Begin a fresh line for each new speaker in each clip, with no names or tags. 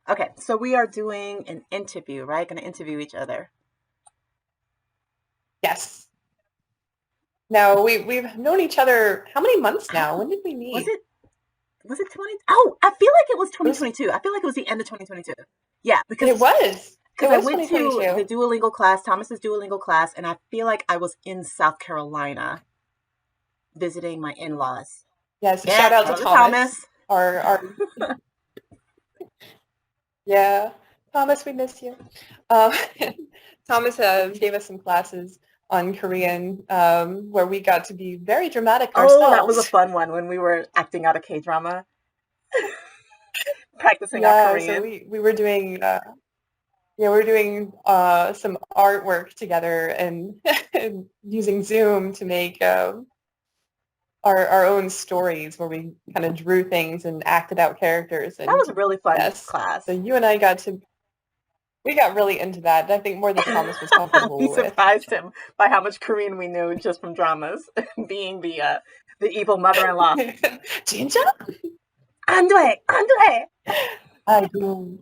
Okay, so we are doing an interview, right? Going to interview each other.
Yes. Now we've known each other how many months now? When did we
Was
meet?
it was it 20? Oh, I feel like it was
It was
2022. I feel like it was the end of 2022. Yeah,
it was. It
I
was
went to the
2022.
Duolingo class, Thomas's Duolingo class, and I feel like I was in South Carolina visiting my in-laws.
Yes,
Yeah,
shout out to
shout out to
Thomas.
Thomas.
Our yeah, Thomas, we miss you. Um, Thomas gave us some classes on Korean where we got to be very dramatic
Oh, that was a
ourselves.
fun one when we were acting out a K-drama, practicing our
Yeah, so
Korean.
we were doing some artwork together and, and using Zoom to make our own stories where we kind of drew things and acted out characters.
That
And
was a really fun
yes, so
class.
you and I we got really into that. I think more than Thomas was
We
comfortable with.
surprised him by how much Korean we knew just from dramas, being the evil mother-in-law.
진짜?
안 돼, 안 돼.
I do.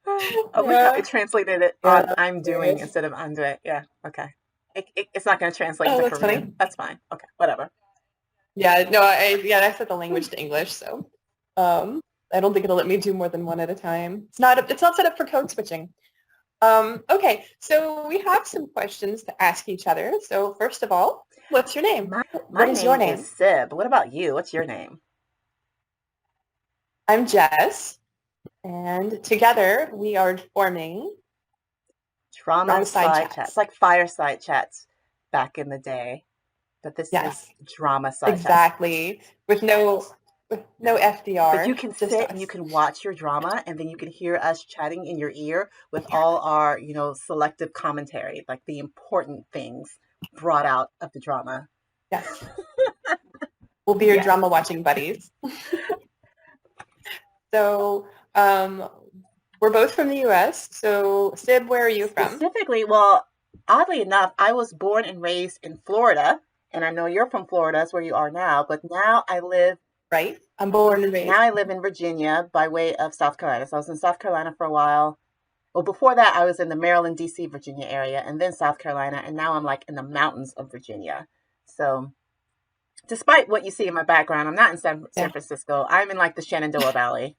Oh, we
Yeah,
probably translated it
yeah,
on
that's
I'm doing
hilarious.
instead of Andre. Yeah, okay. It's not going to translate
Oh,
into
that's
Korean.
funny.
That's fine. Okay, whatever.
Yeah, no, I set the language to English, so um, I don't think it'll let me do more than one at a time. It's not set up for code switching. Okay, so we have some questions to ask each other. So first of all, what's your name?
My
What is your
name is
name?
Syb. What about you? What's your name?
I'm Jess, and together we are forming
Drama
Drama Side
Side Chats,
Chats.
like fireside chats back in the day. But this is
Yes,
Drama Side Chats.
exactly. With no
But you
FDR,
can
just
sit and you
us.
can watch your drama, and then you can hear us chatting in your ear with all our, selective commentary, like the important things brought out of the drama.
Yes, we'll be your
Yes.
drama watching buddies. So we're both from the U.S. So Sib, where are you from?
Specifically, well, oddly enough, I was born and raised in Florida, and I know you're from Florida, that's where you are now, but
Right? I'm born and
now
raised.
I live in Virginia by way of South Carolina. So I was in South Carolina for a while. Well, before that, I was in the Maryland, D.C., Virginia area, and then South Carolina, and now I'm like in the mountains of Virginia. So, despite what you see in my background, I'm not in San
Yeah.
Francisco. I'm in like the Shenandoah Valley.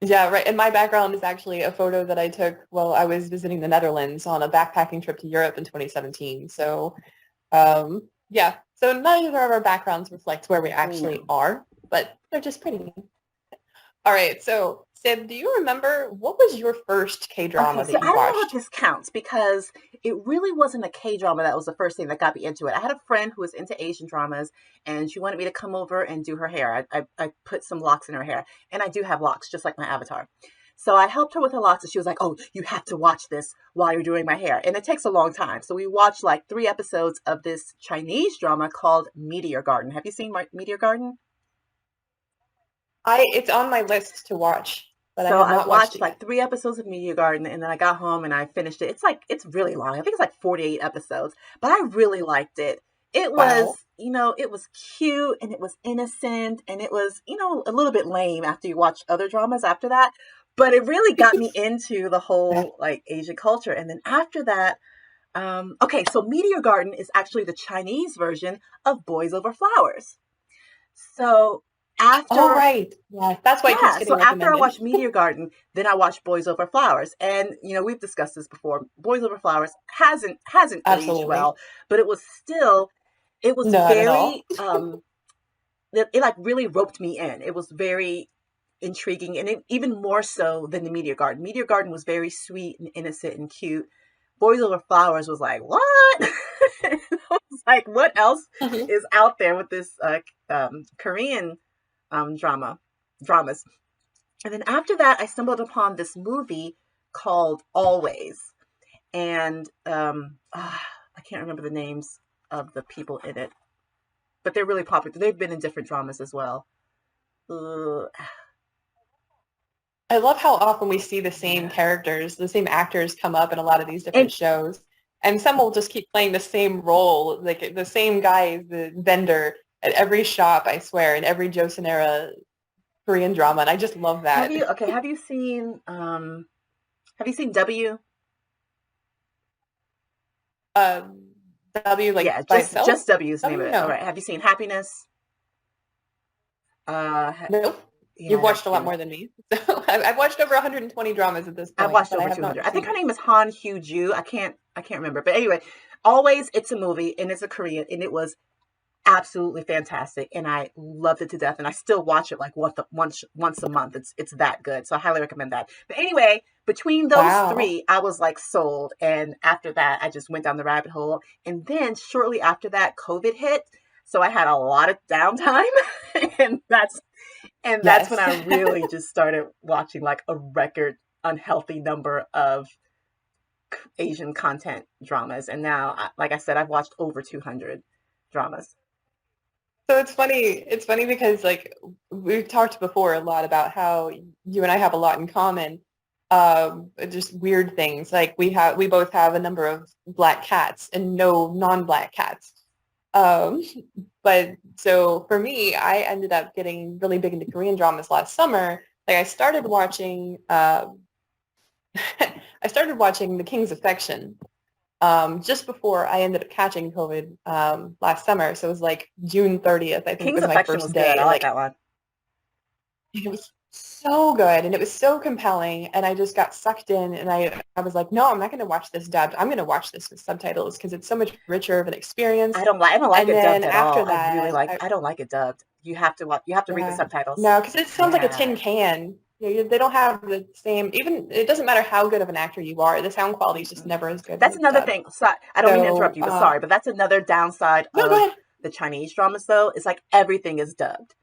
Yeah, right. And my background is actually a photo that I took while I was visiting the Netherlands on a backpacking trip to Europe in 2017. So, yeah. So neither of our backgrounds reflect where we actually
No.
are, but they're just pretty. All right. So, Sib, do you remember what was your first
Okay,
K-drama
so
that
I
you
don't know if
watched?
this counts because it really wasn't a K drama that was the first thing that got me into it. I had a friend who was into Asian dramas and she wanted me to come over and do her hair. I put some locks in her hair, and I do have locks, just like my avatar. So I helped her with her locks, and she was like, "Oh, you have to watch this while you're doing my hair." And it takes a long time. So we watched like 3 episodes of this Chinese drama called Meteor Garden. Have you seen Meteor Garden?
It's on my list to watch, but I
So
have
I
not watched
watched
it yet.
like 3 episodes of Meteor Garden, and then I got home and I finished it. It's really long. I think it's like 48 episodes, but I really liked it. It was,
Wow.
it was cute and it was innocent and it was, a little bit lame after you watch other dramas after that. But it really got me into the
Yeah.
whole like Asian culture. And then after that, okay, so Meteor Garden is actually the Chinese version of Boys Over Flowers. So
Oh,
after
right. Yeah, that's why it keeps
yeah, so
getting
after I
recommended.
watched Meteor Garden, then I watched Boys Over Flowers, and we've discussed this before. Boys Over Flowers hasn't aged
Absolutely.
well, but it was
Not at all.
very it like really roped me in. It was very intriguing, and even more so than the Meteor Garden. Meteor Garden was very sweet and innocent and cute. Boys Over Flowers was like, what? I was like, what else
Mhm.
is out there with this Korean dramas? And then after that, I stumbled upon this movie called Always, and I can't remember the names of the people in it, but they're really popular. They've been in different dramas as well. Uh,
I love how often we see the same
yeah,
characters, the same actors come up in a lot of these different
and
shows. And some will just keep playing the same role, like the same guy, the vendor at every shop, I swear, in every Joseon era Korean drama, and I just love
Have
that.
you okay? Have you seen W?
Um, W like
Yeah,
by
just
itself?
W is the name of
W?
it. All
No.
right. Have you seen Happiness? Uh,
Nope.
yeah,
You've
I have
watched a lot
to.
more than me. So I've watched over 120 dramas at this
I've
point,
watched
but I
over
have not
200. I think
seen
her
it.
name is Han Hyu Ju. I can't remember. But anyway, always it's a movie and it's a Korean and it was absolutely fantastic and I loved it to death and I still watch it like once a month. It's that good. So I highly recommend that. But anyway, between those
Wow.
three, I was like sold and after that I just went down the rabbit hole and then shortly after that COVID hit. So I had a lot of downtime and that's when
Yes.
I really just started watching like a record unhealthy number of Asian content dramas. And now, like I said, I've watched over 200 dramas.
So it's funny because like we've talked before a lot about how you and I have a lot in common. Just weird things. Like we both have a number of black cats and no non-black cats. Um, but so for me, I ended up getting really big into Korean dramas last summer. Like I started watching The King's Affection just before I ended up catching COVID last summer. So it was like June 30th, I think
King's
was my
Affection
first
was good.
day.
I
And
like
like
that one.
it was so good and it was so compelling. And I just got sucked in and I was like, no, I'm not going to watch this dubbed. I'm going to watch this with subtitles because it's so much richer of an experience.
I don't like
And
it
then
dubbed at
after
all.
that,
I don't like it dubbed. You have to read the
yeah,
subtitles.
no, because it sounds like a tin
Yeah.
can. They don't have the same, even, it doesn't matter how good of an actor you are, the sound quality is just
Mm-mm.
never as good when
That's
it's
another
dubbed.
thing. So, I don't mean to interrupt
So,
you, but sorry, but that's another downside
no, go
of
ahead.
the Chinese dramas though. It's like everything is dubbed.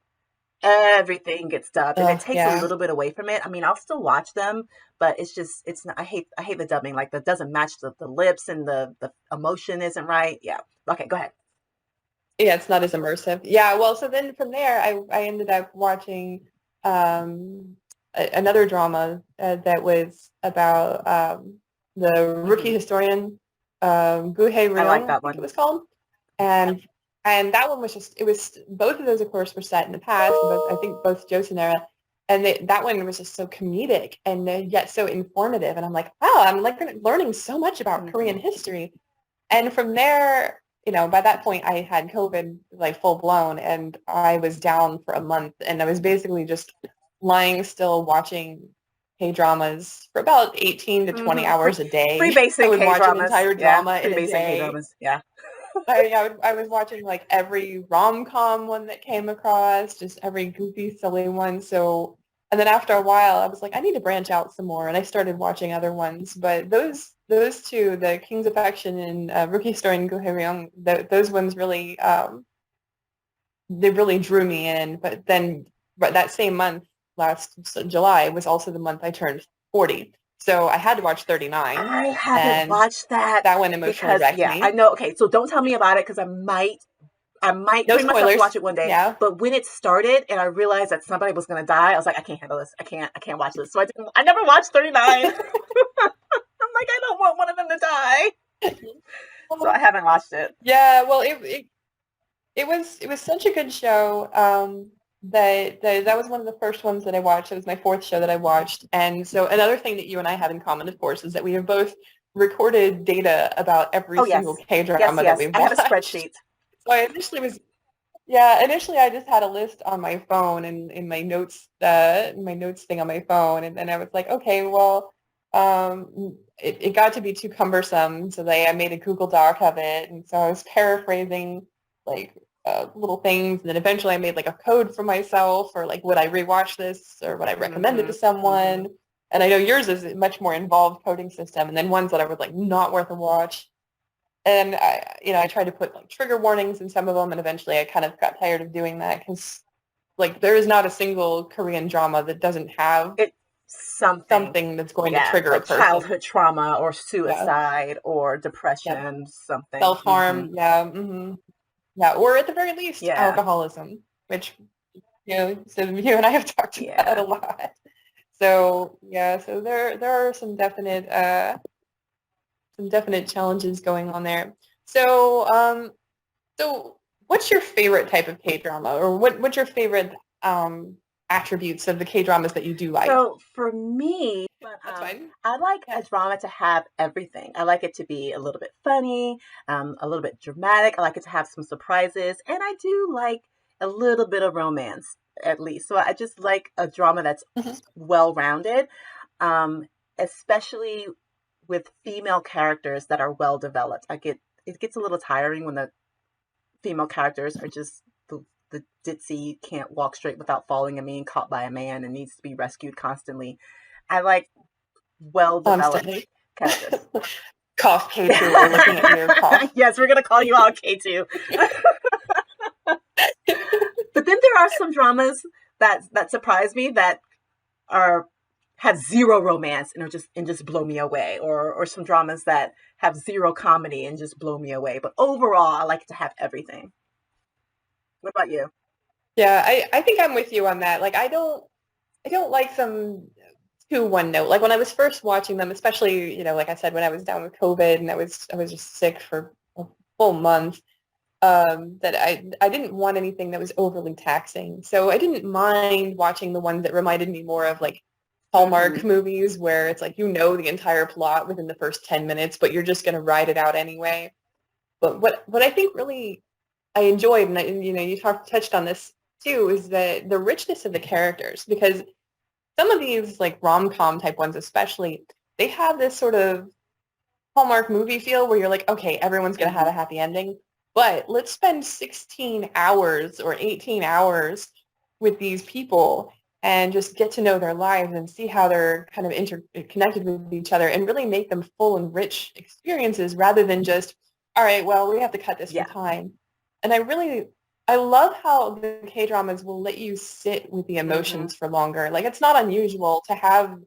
Everything gets dubbed and it takes a
Yeah.
little bit away from it. I mean, I'll still watch them, but it's not, I hate the dubbing. Like that doesn't match the lips and the emotion isn't right. Yeah. Okay, go ahead.
Yeah, it's not as immersive. Yeah, well, so then from there, I ended up watching another drama that was about the rookie
Hmm.
historian, Gu Hae
I like
Ryung, I
that
think it
one.
was called. And and that one was just, it was, both of those, of course, were set in the past, both, I think both Joseon era. And that one was just so comedic and yet so informative. And I'm like, wow, I'm like learning so much about
Hmm.
Korean history. And from there, by that point I had COVID like full blown and I was down for a month and I was basically just lying still watching K-dramas for about 18 to 20
Hmm.
hours a
Free
day. I
basing
would
K
watch an
dramas.
entire
Yeah,
drama in
free
a
basing K
day.
dramas. Yeah.
I was watching like every rom-com one that came across, just every goofy, silly one. So, and then after a while, I was like, I need to branch out some more, and I started watching other ones. But those two, the King's Affection and Rookie Story and Go Hae-ryung, those ones really they really drew me in. But then, but that same month, July, was also the month I turned 40. So I had to watch 39,
I haven't
and
watched that
that one emotionally
because
wrecked
yeah, I
me.
know. Okay, so don't tell me about it because I might
No
bring myself to watch
spoilers.
it one day.
Yeah.
But when it started and I realized that somebody was gonna die, I was like, I can't handle this. I can't watch this. So I never watched 39. I'm like, I don't want one of them to die. So I haven't watched it.
Yeah, well, it was such a good show that was one of the first ones that I watched. It was my fourth show that I watched. And so another thing that you and I have in common, of course, is that we have both recorded data about every
Oh
single
yes. Yes,
K-drama that
yes.
we've
I have a
watched.
spreadsheet.
So I initially was yeah, initially I just had a list on my phone and in my notes thing on my phone, and then I was like, okay, well, it got to be too cumbersome, so I made a Google Doc of it, and so I was paraphrasing like little things, and then eventually I made like a code for myself, or like would I rewatch this, or would I recommend it
Mm-hmm.
to
Mm-hmm.
someone? And I know yours is a much more involved coding system, and then ones that I was like not worth a watch. And I tried to put like trigger warnings in some of them, and eventually I kind of got tired of doing that because like there is not a single Korean drama that doesn't have
It's something.
something that's going to
Yeah,
trigger a
like
person.
childhood trauma or
Yeah,
suicide or
yeah,
depression, something. Hmm.
self-harm, yeah, yeah, or at the very least
Yeah.
alcoholism, which so you and I have talked about a
Yeah.
lot. So yeah, so there are some definite challenges going on there. So so what's your favorite type of K-drama, or what's your favorite attributes of the K-dramas that you do like?
So for me, but
That's fine.
I like
Yeah.
a drama to have everything. I like it to be a little bit funny, a little bit dramatic. I like it to have some surprises, and I do like a little bit of romance at least. So I just like a drama that's
Mhm.
well rounded, um, especially with female characters that are well developed. It gets a little tiring when the female characters are just the ditzy can't walk straight without falling and being caught by a man and needs to be rescued constantly. I like well developed
Constantly.
characters.
Cough, K2, we're looking at your cough.
Yes, we're gonna call you out, K2. But then there are some dramas that surprise me that are have zero romance and are just blow me away, or some dramas that have zero comedy and just blow me away. But overall, I like to have everything. What about you?
Yeah, I think I'm with you on that. Like I don't like them too one note. Like when I was first watching them, especially, like I said, when I was down with COVID and I was just sick for a full month, that I didn't want anything that was overly taxing. So I didn't mind watching the ones that reminded me more of like Hallmark
Hmm.
movies where it's like the entire plot within the first 10 minutes, but you're just going to ride it out anyway. But what I think really I enjoyed, and you touched on this too, is the richness of the characters, because some of these like rom-com type ones especially, they have this sort of Hallmark movie feel where you're like, okay, everyone's going to have
Hmm.
a happy ending, but let's spend 16 hours or 18 hours with these people and just get to know their lives and see how they're kind of interconnected with each other and really make them full and rich experiences rather than just, all right, well, we have to cut this for
Yeah.
time. And I love how the K-dramas will let you sit with the
Hmm.
emotions for longer. Like it's not unusual to have,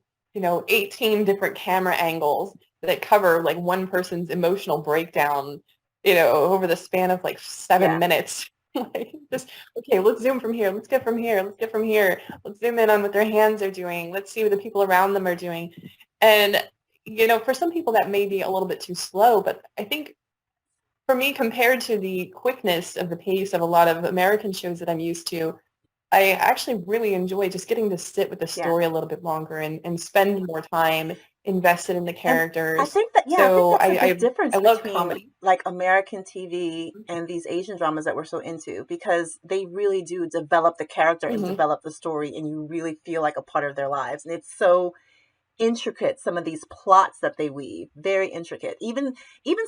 18 different camera angles that cover like one person's emotional breakdown, over the span of like seven
Yeah.
minutes. Like just, okay, let's zoom from here. Let's get from here. Let's get from here. Let's zoom in on what their hands are doing. Let's see what the people around them are doing. And, for some people that may be a little bit too slow, but I think for me, compared to the quickness of the pace of a lot of American shows that I'm used to, I actually really enjoy just getting to sit with the
Yeah.
story a little bit longer and spend more time invested in the
And
characters.
I think
So
that's a big
I
difference
love
between
comedy.
like American TV and these Asian dramas that we're so into, because they really do develop the character and
Hmm.
develop the story, and you really feel like a part of their lives. And it's so intricate, some of these plots that they weave, very intricate. Even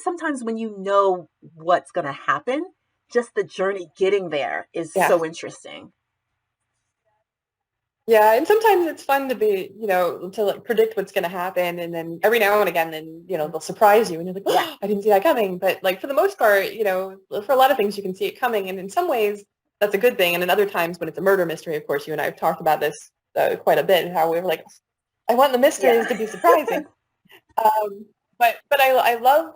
sometimes when you know what's going to happen, just the journey getting there is
Yeah.
so interesting.
Yeah, and sometimes it's fun to be, to like predict what's going to happen, and then every now and again, then they'll surprise you, and you're like,
Yeah.
oh, I didn't see that coming. But like for the most part, for a lot of things, you can see it coming, and in some ways, that's a good thing. And in other times, when it's a murder mystery, of course, you and I have talked about this quite a bit, how we're like, I want the
Yeah.
mysteries to be surprising. But I love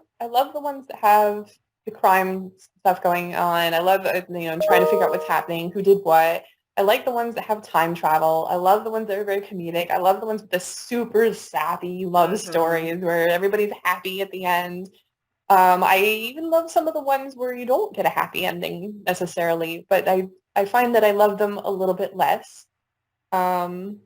the ones that have the crime stuff going on. I love trying to figure out what's happening, who did what. I like the ones that have time travel. I love the ones that are very comedic. I love the ones with the super sappy love
Hmm.
stories where everybody's happy at the end. I even love some of the ones where you don't get a happy ending necessarily, but I find that I love them a little bit less. Um,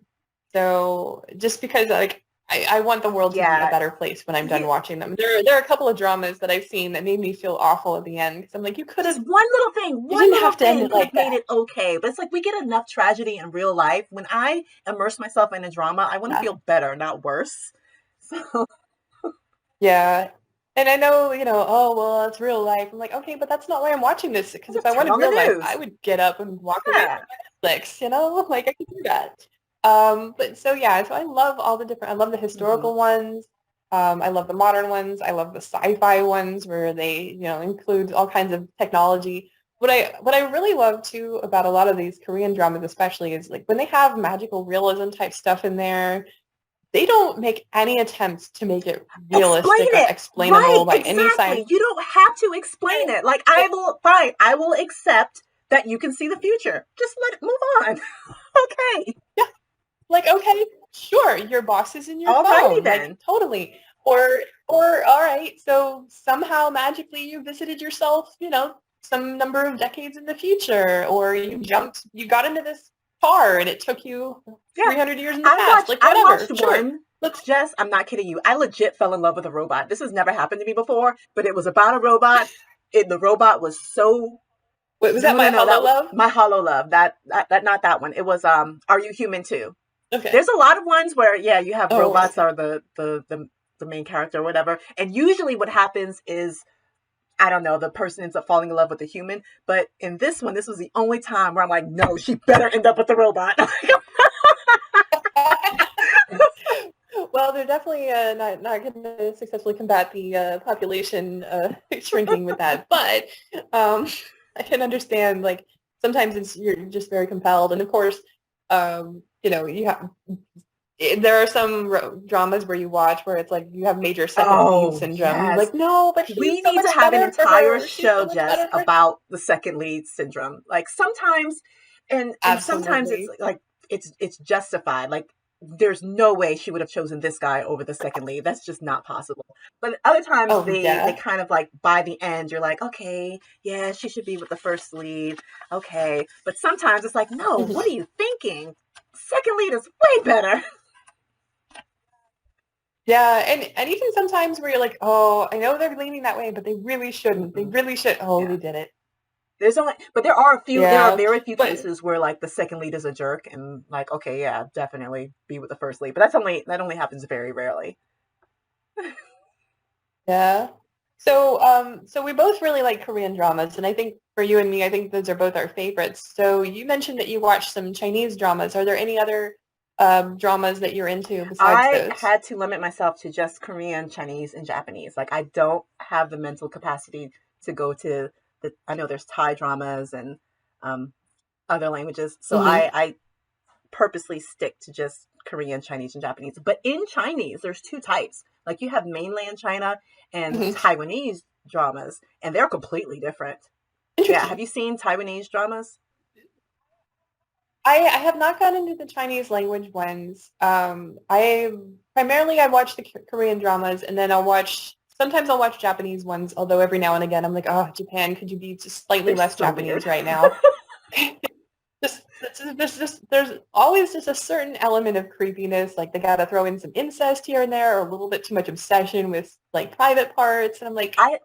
so just because like I want the world to be a
Yeah.
better place when I'm done
You,
watching them. There are a couple of dramas that I've seen that made me feel awful at the end because I'm like,
just
you
one
didn't
little
have to end
thing
it
could have
like
made
that.
it okay. But it's like we get enough tragedy in real life. When I immerse myself in a drama, I want to
Yeah.
feel better, not worse. So
Yeah. And I know, oh, well, it's real life. I'm like, okay, but that's not why I'm watching this. Because if
just
I
turn
wanted
on the
real life, I
news.
would get up and walk away
Yeah.
from my Netflix, like I could do that. But so yeah, so I love the
Hmm.
historical ones. I love the modern ones. I love the sci-fi ones where they, include all kinds of technology. What I really love too about a lot of these Korean dramas especially is like when they have magical realism type stuff in there, they don't make any attempts to make it
Explain
realistic or
it. Right,
explainable by any
exactly.
science.
You don't have to explain it. Like, I will, fine, I will accept that you can see the future. Just let it move on. Okay.
Yeah, like okay, sure, your boss is in your
Alrighty
phone,
then.
like totally. Or all right, so somehow magically you visited yourself, some number of decades in the future, or you got into this car and it took you
Yeah.
300 years in the past. Like,
I
whatever.
watched
Sure.
one.
Let's.
Jess, I'm not kidding you. I legit fell in love with a robot. This has never happened to me before, but it was about a robot. The robot was so
Wait, was that
no, no,
My
no.
Hollow
That was
Love?
My Hollow Love. That not that one. It was Are You Human Too?
Okay.
There's a lot of ones where yeah, you have
Oh,
robots
okay.
are the main character or whatever. And usually what happens is I don't know, the person ends up falling in love with the human. But in this one, this was the only time where I'm like, no, she better end up with the robot.
Well, they're definitely not going to successfully combat the population shrinking with that. But I can understand, like, sometimes you're just very compelled. And of course, you have there are some dramas where you watch where it's like you have major second lead
Oh,
syndrome. And you're
yes.
like, no, but
We
he's so
need to
much
have an
better for
entire
her. She's so
show,
much
Jess,
better for
about the second lead syndrome. Like sometimes and sometimes it's
Absolutely.
like it's justified. Like there's no way she would have chosen this guy over the second lead. That's just not possible. But other times
Oh,
they
yeah.
kind of like by the end you're like, okay, yeah, she should be with the first lead. Okay. But sometimes it's like, no, what are you thinking? Second lead is way better.
Yeah, and even sometimes where you're like, oh, I know they're leaning that way, but they really shouldn't. They
Mm-mm.
really should. Oh, they
Yeah.
did it.
But there are
Yeah,
very few
but
cases where like the second lead is a jerk and like, okay, yeah, definitely be with the first lead. But that only happens very rarely.
yeah. So we both really like Korean dramas, and I think for you and me, I think those are both our favorites. So you mentioned that you watched some Chinese dramas. Are there any other dramas that you're into besides
I
those?
had to limit myself to just Korean, Chinese, and Japanese. Like I don't have the mental capacity to go to I know there's Thai dramas and um, other languages, so
Hmm.
I purposely stick to just Korean, Chinese, and Japanese. But in Chinese, there's two types. Like you have mainland China and
Hmm.
Taiwanese dramas, and they're completely different. Yeah, have
Interesting.
you seen Taiwanese dramas?
I have not gotten into the Chinese language ones. I watch the Korean dramas, and then sometimes I'll watch Japanese ones, although every now and again I'm like, oh, Japan, could you be just slightly
They're
less
so weird.
Japanese right now? There's always just a certain element of creepiness, like they gotta throw in some incest here and there, or a little bit too much obsession with like private parts, and I'm like,
I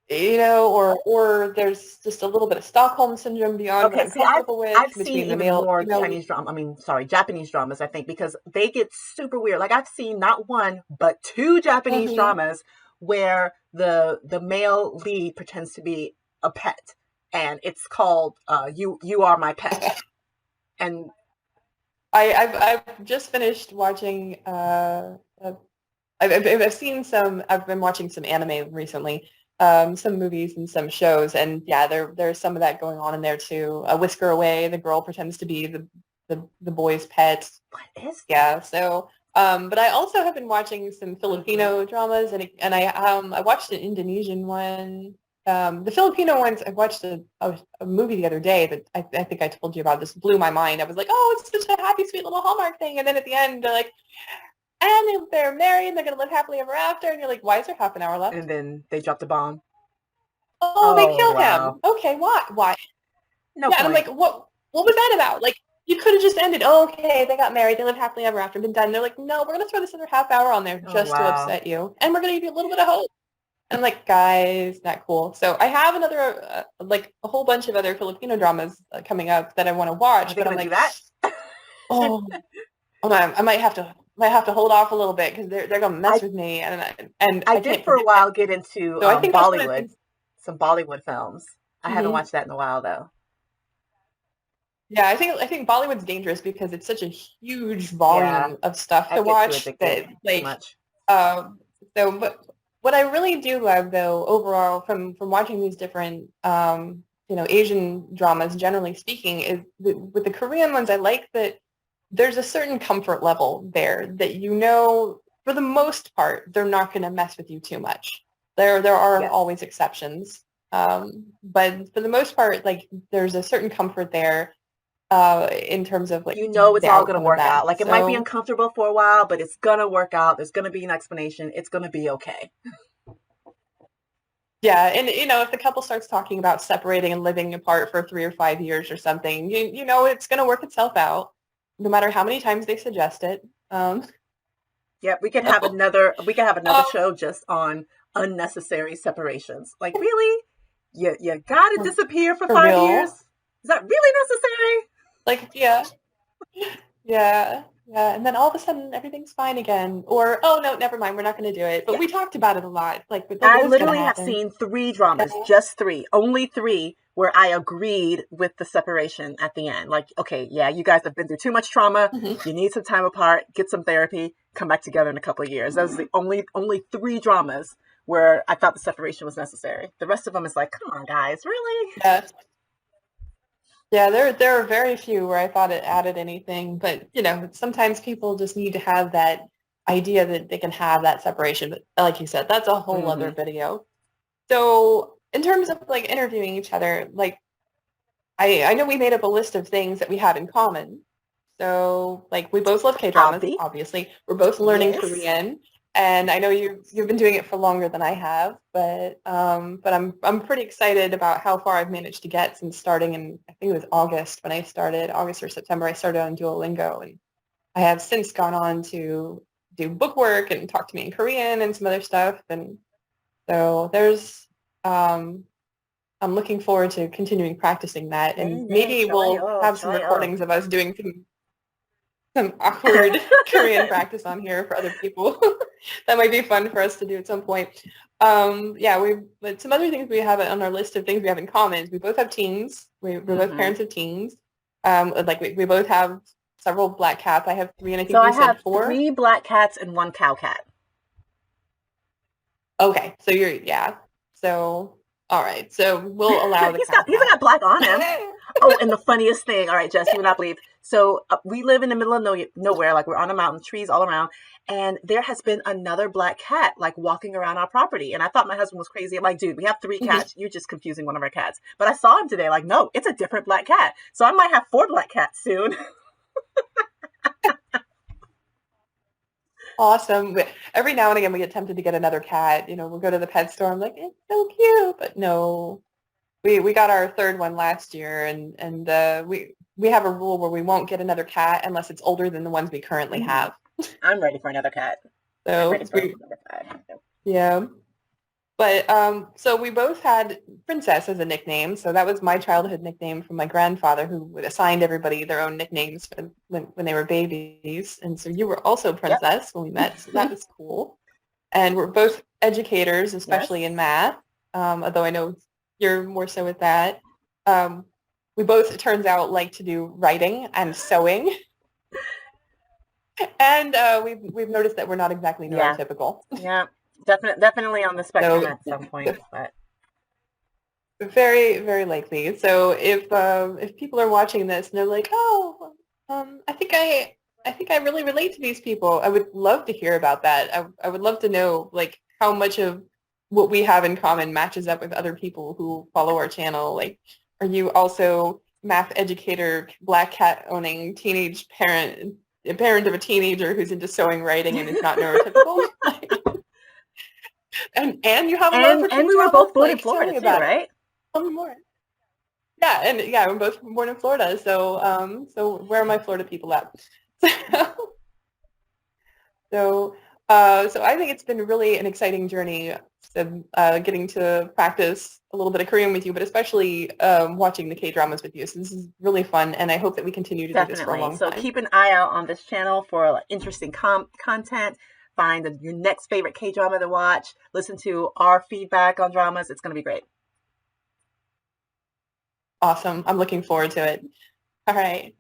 or there's just a little bit of Stockholm syndrome beyond what
Okay,
I'm
see,
comfortable with
I've seen
between the
even
male
more
female
Chinese
lead.
drama. I mean, sorry, Japanese dramas. I think because they get super weird. Like I've seen not one but two Japanese
Hmm.
dramas where the male lead pretends to be a pet, and it's called "You Are My Pet." And
I've just finished watching. I've seen some. I've been watching some anime recently, some movies and some shows, and yeah, there's some of that going on in there too. A Whisker Away, the girl pretends to be the boy's pet.
what is
Yeah,
that?
so. But I also have been watching some
Hmm.
Filipino dramas, and I watched an Indonesian one. The Filipino ones, I watched a movie the other day that I think I told you about. This blew my mind. I was like, oh, it's such a happy, sweet little Hallmark thing. And then at the end, they're like, and they're married, and they're going to live happily ever after. And you're like, why is there half an hour left?
And then they dropped a bomb.
Oh, they
Oh
killed
wow,
him. Okay, why? Why?
no
Yeah, and I'm
point.
like, what was that about? Like, you could have just ended, oh, okay, they got married, they lived happily ever after, been done. They're like, no, we're going to throw this other half hour on there
Oh
just to
wow.
upset you. And we're going to give you a little bit of hope. And I'm like, guys, not cool. So I have another, like a whole bunch of other Filipino dramas coming up that I want to
Are
watch,
they
but I'm
gonna do
like,
that?
oh, I might have to hold off a little bit because they're gonna mess
I
with me, and
I
I
did
can't
for a
commit.
while get into
So I think that's one of the
Bollywood,
things.
some Bollywood films. I haven't
Hmm.
watched that in a while though.
Yeah, I think Bollywood's dangerous because it's such a huge
Yeah,
volume of stuff to
I'd get too
watch
addicted.
that
Too
like
much.
um so but what I really do love though overall from watching these different Asian dramas generally speaking is with the Korean ones I like that there's a certain comfort level there that for the most part they're not going to mess with you too much. There are
Yes.
always exceptions. But for the most part like there's a certain comfort there in terms of like
You know it's
the
all gonna
outcome of
work
that.
out. Like it might be
So
uncomfortable for a while, but it's gonna work out. There's gonna be an explanation. It's gonna be okay.
Yeah, and if the couple starts talking about separating and living apart for 3 or 5 years or something, you know it's going to work itself out, no matter how many times they suggest it.
Yep,
So,
we could have another
um,
show just on unnecessary separations. Like, really? You gotta
for,
disappear for
for
5 years?
real,
Is that really necessary?
like yeah, yeah, yeah, and then all of a sudden everything's fine again, or oh no, never mind, we're not going to do it. But
Yeah.
we talked about it a lot, like
I
it was going to
literally have
happen.
seen three
Yeah.
dramas, just three, only three, where I agreed with the separation at the end. Like, okay, yeah, you guys have been through too much trauma.
Mhm.
You need some time apart, get some therapy, come back together in a couple of years. Those are the only three dramas where I thought the separation was necessary. The rest of them is like, come on, guys, really?
Yeah. Yeah, there are very few where I thought it added anything, but sometimes people just need to have that idea that they can have that separation. But like you said, that's a whole other
Mm-hmm.
video. So in terms of like interviewing each other, like I know we made up a list of things that we have in common. So like we both love K-dramas,
Obvi.
obviously. We're both learning
Yes.
Korean. And I know you've been doing it for longer than I have, but I'm pretty excited about how far I've managed to get since starting in I think it was August when I started, August or September I started on Duolingo, and I have since gone on to do bookwork and talk to me in Korean and some other stuff. And so um I'm looking forward to continuing practicing that, and
네네,
maybe we'll
좋아요,
have some
좋아요.
recordings of us doing some awkward Korean practice on here for other people. That might be fun for us to do at some point. Yeah, but some other things we have on our list of things we have in common is we both have teens. We're both
Mm-hmm.
parents of teens. Like we both have several black cats. I have three, and I
So
think
I
you said
have
four.
three black cats and one cow cat.
Okay, so yeah. So all right, so we'll allow the cow
He's
cat.
got black on him. Oh, and the funniest thing. All right, Jess, you would not believe. So we live in the middle of nowhere, like we're on a mountain, trees all around, and there has been another black cat like walking around our property. And I thought my husband was crazy. I'm like, dude, we have three
Mhm.
cats. You're just confusing one of our cats. But I saw him today. Like, no, it's a different black cat. So I might have four black cats soon.
Awesome. Every now and again, we get tempted to get another cat. We'll go to the pet store. I'm like, it's so cute, but no. We got our third one last year, and we have a rule where we won't get another cat unless it's older than the ones we currently
Mm,
have.
I'm ready for another cat. I'm ready
So
for number five.
yeah. But so we both had Princess as a nickname. So that was my childhood nickname from my grandfather, who would assigned everybody their own nicknames when they were babies. And so you were also
Yep.
Princess when we met, so that was cool. And we're both educators,
Yes.
especially in math, although I know you're more so with that. Um, we both, it turns out, like to do writing and sewing, and we've noticed that we're not exactly
Yeah.
neurotypical.
Yeah. Definitely on the spectrum
So
at some points, but
very, very likely. So if people are watching this and they're like, oh, I think I really relate to these people, I would love to hear about that. I would love to know like how much of what we have in common matches up with other people who follow our channel. Like, are you also math educator, black cat owning teenage parent, a parent of a teenager who's into sewing, writing, and is not neurotypical? And you have a love for
and we were both
K-drama?
born in
Like, tell
Florida
me
too,
about it.
right?
Tell me more. Yeah, and yeah, we're both born in Florida, so where are my Florida people at? So, so I think it's been really an exciting journey, so, getting to practice a little bit of Korean with you, but especially watching the K-dramas with you. So this is really fun, and I hope that we continue to do this for a
Definitely.
long
So
time.
keep an eye out on this channel for like, interesting content. Find your next favorite K drama to watch. Listen to our feedback on dramas. It's going to be great.
Awesome. I'm looking forward to it. All right.